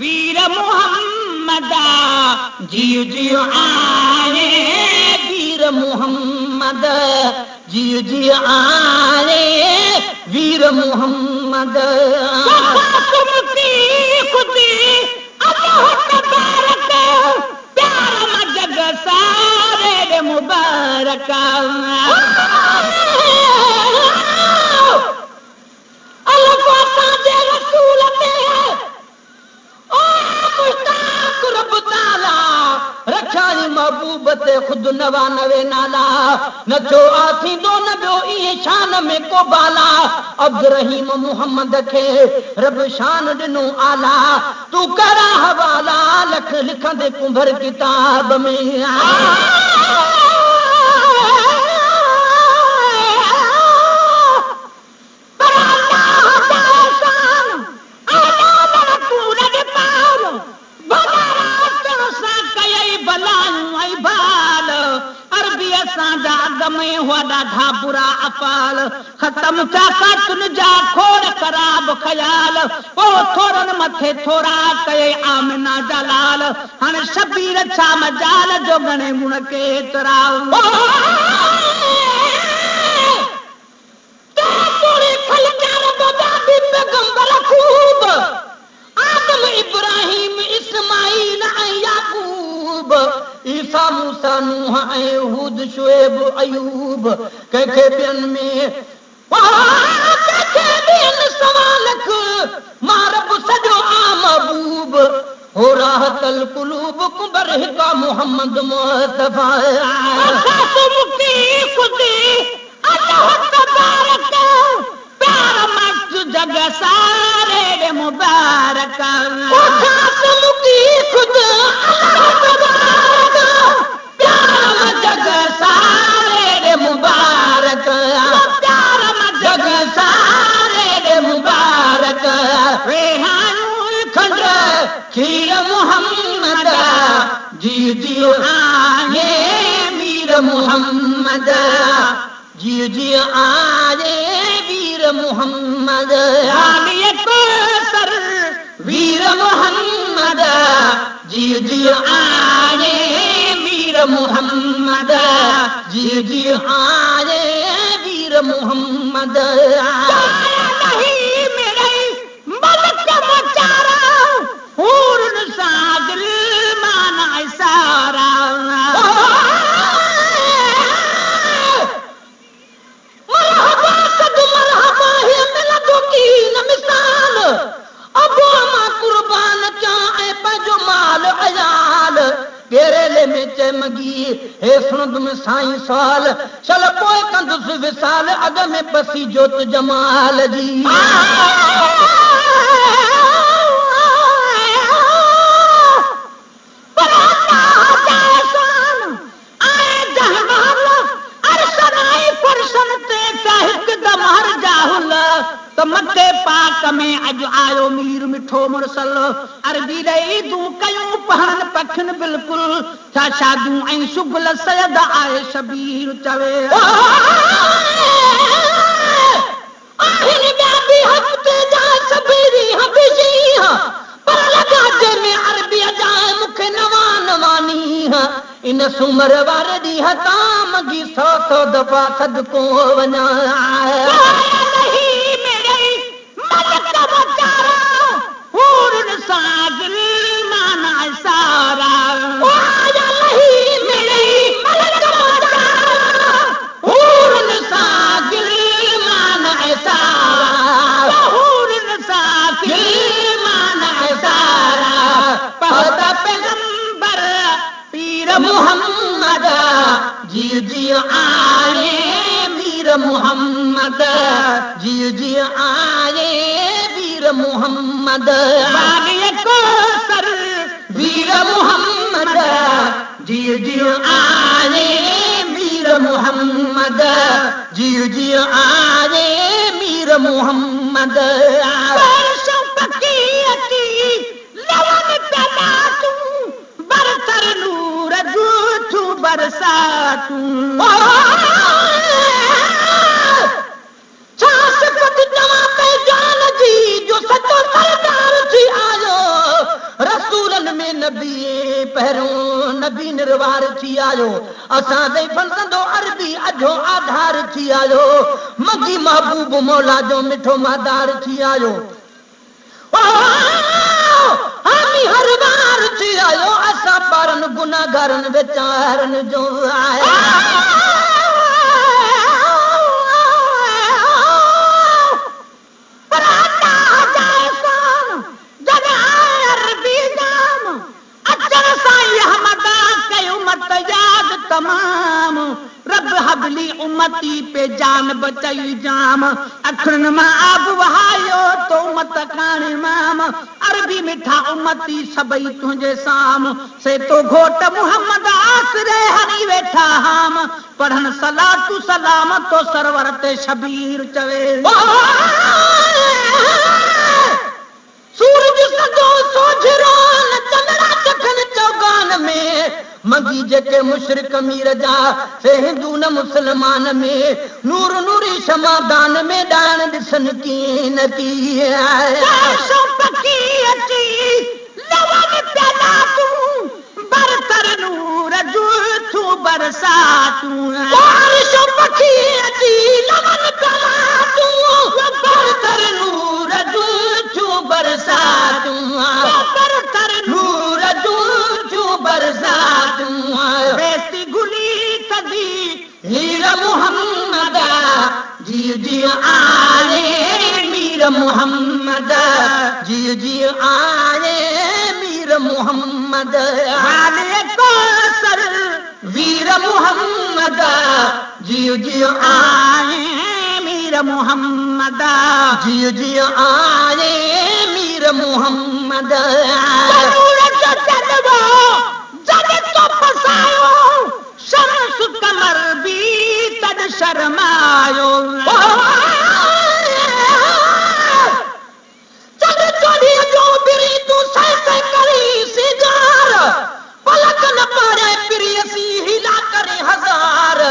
वीर मोहम्मद जियो जियो आए वीर मोहम्मद जियो जियो आए वीर मोहम्मद प्यार जग सारे मुबारक महबूब ते खुद 99 नाला नचो आथी दो न बियो ई शान में को बाला अब्दुर्रहीम मोहम्मद खे रब शान दिनो आला तू करा हवाला लख लिखंदे कुंभर किताब में ॾाढा बुरा अपाल ख़त्म थिया तुंहिंजा खोड़ ख़राब ख़याल पोइ थोरनि मथे थोरा कये आमिना जा लाल हाणे शबीर छा मजाल जो घणे गुण केतिरा आदम इब्राहिम इस्माइल ऐं याकूब ईसा मूसा नूह ऐं हूद शुएब अयूब कंहिंखे ॿियनि में सवा लख मां रब सॼो आ महबूब हो राहतल कुलूब कुंबर हिका मोहम्मद मुस्तफा प्यार मस्त जग सारे मुबारक जग सारे मुबारक जग सारे मुबारक खंड खीर मोहम्मद जियो जियो आए वीर मोहम्मद जियो जियो आए वीर मोहम्मद सर वीर मोहम्मद जियो जियो आए वीर मोहम्मद जियो जियो आए वीर मोहम्मद मगी हे सुन तुम साईं सवाल चल पोइ कंदुसि विसाल अॻ में पसी जोत जमाल जी मथे पाक में अॼु आयो मीर मिठो मुरसल अरबी ॾेई तूं कयूं पहन पखन बिल्कुलु छा शादियूं ऐं शुगल सयद आहे शबीर चवे हफ़्ते जा सबीरी हबीजी पर लॻाजे में अरबीअ जा मूंखे नवा नवानी इन सुमर वारे ॾींहं तां मगी 100 दफ़ा सदको वञा मोहम्मद जियो जियो आए वीर मोहम्मद जियो जियो आए वीर मोहम्मद सर वीर मोहम्मद जियो जियो आए वीर मोहम्मद जियो जियो आए वीर मोहम्मद बरसातू जान जी जो सचो सरदार थी आयो नबी निर्वार थी आयो असां दे फंसंदो अरबी अजो आधार थी आयो मगी महबूब मौला जो मिठो मादार थी आयो हामी हर बार थी आयो असां पारन गुनाहगारन बेचारन जो आया तमाम रब हबली उम्मती पे जान बचाई जाम अखरन मां आब वहायो तो उम्मत कान इमाम अरबी मिठा उम्मती सबई तुझे साम से तो घोट मोहम्मद आसरे हनी वेठा हाम पढ़न सलातु सलाम तो सरवर ते शबीर चवे सूरज सदो सोझरान चंद्रा चखन चौगान में मगी जेके मुशरिक मीर जा से हिंदू न मुसलमान में नूर नूरी समादान में दान दिसन की नती आशो पकी अची लवन प्याला तू बरतर नूर जो तू बरसा तू आशो पकी अची लवन प्याला तू बरतर नूर जो तू बरसा तू बरतर नूर जो तू बरसा बेती गुली कदी मीर मोहम्मद जी जी आए मीर मोहम्मद जी जी आए मीर मोहम्मद आले कौसर वीर मोहम्मद जी जी आए मीर मोहम्मद जी जी आए मीर मोहम्मद शमस कमर भी तद शर्मायो चल चली जो बिरी तू सैसे करी सिगार पलक न पारे प्रियसी हिला करे हजार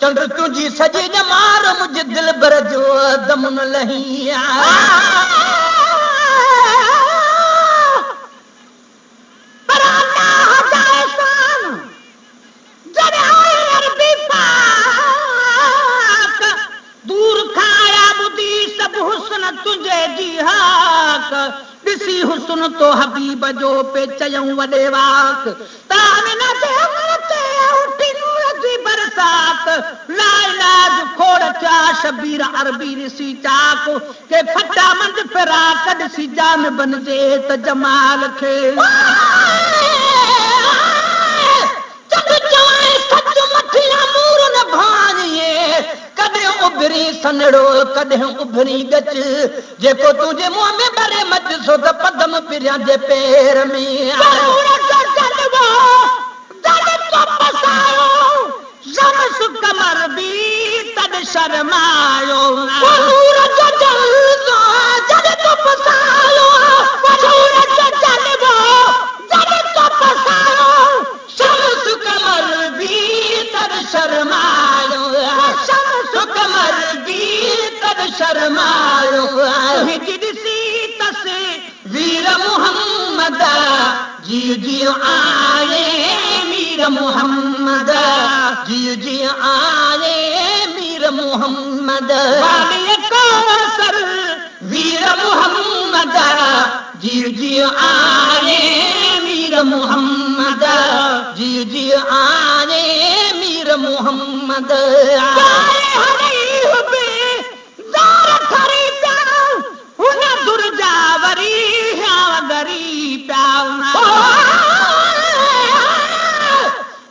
चंद्र तुझी सजी जमार मुझे दिल भर जो दम न लहिया तुझे जी हाक दिसी हुस्न तो हबीब जो पे चयऊं वडे वाक तामिना से अमरते उठी नूर जी बरसात ला इलाज खोड़ चा शबीर अरबी रिसी चाक के फटा मंद फिरा कद सी जान बन जे त जमाल खे चंद चवाए सच मठिया मूर न भानिए कदे उभरी सनड़ो कदे उभरी गच जेको तुझे मुंह में भरे मत सो त पदम पिरिया जे पैर में शमस कमर भी तद शर्मायो शमस कमर भी तद शर्मायो शर्मायो हिजसी तसे वीर मोहम्मद जी जी आए मीर मोहम्मद जी जी आए मीर मोहम्मद वाले कौसर वीर मोहम्मद जी जी आए मीर मोहम्मद जी जी आए मीर मोहम्मद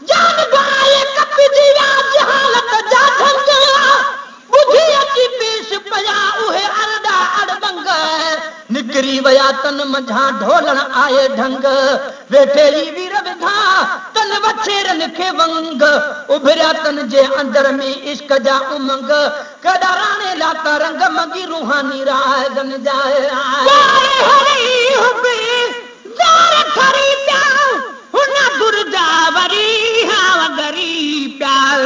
जान गाए कपी दिया जहालत जा धंगा बुझी अची पेश पया उहे अरदा अड़बंग निकरी वया तन मंझा ढोलण आए ढंग वेठेली वीर विधा तन वछेरन खे वंग उभरिया तन जे अंदर में इश्क जा उमंग कदा राणे लाता रंग मगी रूहानी राजन जाए हरी हुबे जार खरी प्याल हुना दुर्जावरी हाव गरी प्याल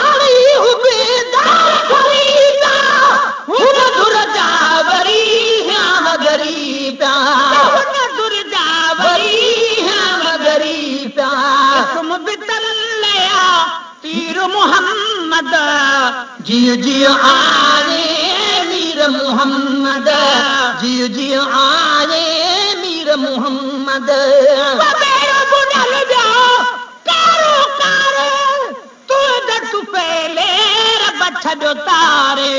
हरी हुबे जार खरी प्याल हुना दुर्जावरी हाव गरी प्याल हुना दुर्जावरी हाव गरी प्याल बितर लिया तीर मोहम्मद जियो जियो आए मीर मोहम्मद जियो जियो आए मीर मोहम्मद मेरो बुढ़ल जो कारो कार तू दर तू पहले रब छो तारे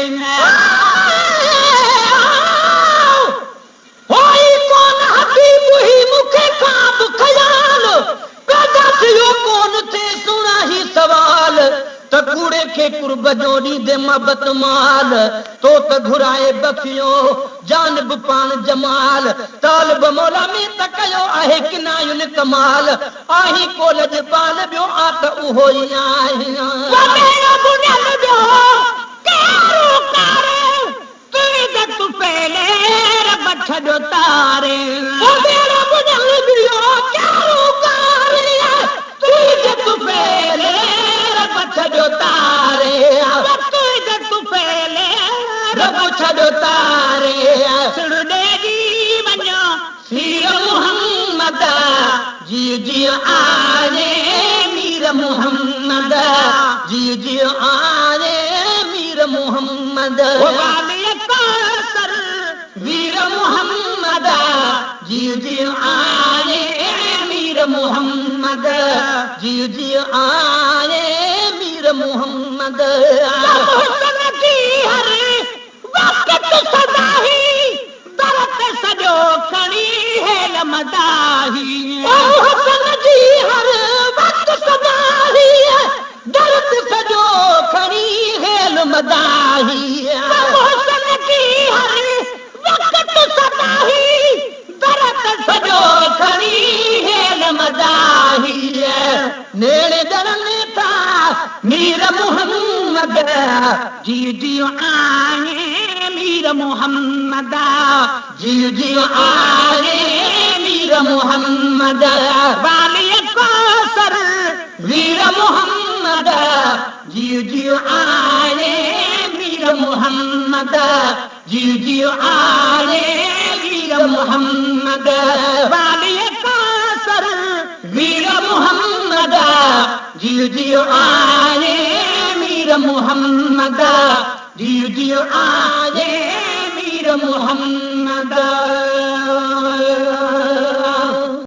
होई कौन हबीब ही मुखे ख्वाब ख्याल पैदा थियो कौन थे सुना ही सवाल त कूड़े खे कुर्ब जोड़ी दे मोहब्बत माल तो त घुराए बखियो जानब पान जमाल तालब मौला में त कयो आहे किनायुन कमाल आही कोलज पाल बियो आ त उहो ई आहे मेरो बुढ़ल जो कारो कार तू दर तू पहले रब छो तारे मेरो बुढ़ल जो कारो कार तू दर तू पहले रब छो तारे तू पहले रब छो तारे सुड़े जी वञो सीर मोहम्मद जियो जियो आए मीर मोहम्मद जियो जियो आए मीर मोहम्मद वीर मोहम्मद जियो जियो आए मीर मोहम्मद जियो जियो आए मीर मोहम्मद हर वक्त सदाही दरत सजो खड़ी है लमदाही हसन जी हर वक्त सदाही दरत सजो खड़ी है लमदाही हसन जी हर वक्त सदाही दरत सजो खड़ी है लमदाही नेड़े दरने था मीर मोहम्मद जियो जियो आए मीर मोहम्मद जियो जियो आए मीर मोहम्मद वाली कौसर वीर मोहम्मद जियो जियो आए मीर मोहम्मद जियो जियो आए मीर मोहम्मद वाली कौसर वीर मोहम्मद जियो जियो आए मीर मोहम्मद जियो जियो आए मीर मोहम्मद